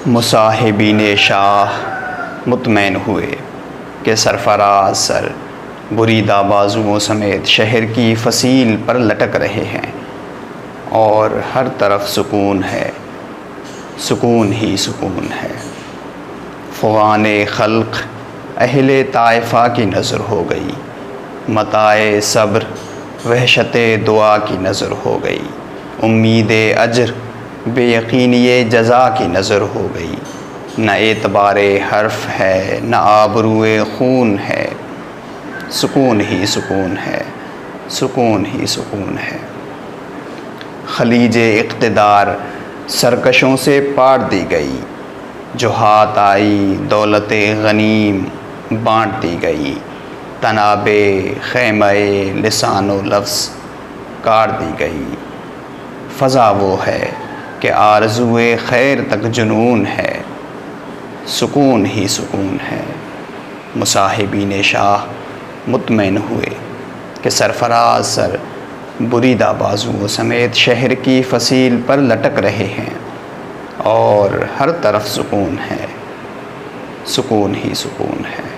مصاحبین شاہ مطمئن ہوئے کہ سرفراز سر بریدہ بازوؤں سمیت شہر کی فصیل پر لٹک رہے ہیں اور ہر طرف سکون ہے، سکون ہی سکون ہے۔ فغان خلق اہل طائفہ کی نظر ہو گئی، متاع صبر وحشت دعا کی نظر ہو گئی، امید اجر بے یقینی جزا کی نظر ہو گئی۔ نہ اعتبار حرف ہے نہ آبرو خون ہے، سکون ہی سکون ہے، سکون ہی سکون ہے۔ خلیج اقتدار سرکشوں سے پار دی گئی، جو ہاتھ آئی دولت غنیم بانٹ دی گئی، تناب خیمہ لسان و لفظ کاٹ دی گئی۔ فضا وہ ہے کہ آرزو خیر تک جنون ہے، سکون ہی سکون ہے۔ مصاحبین شاہ مطمئن ہوئے کہ سرفراز سر بریدہ بازوؤں سمیت شہر کی فصیل پر لٹک رہے ہیں اور ہر طرف سکون ہے، سکون ہی سکون ہے۔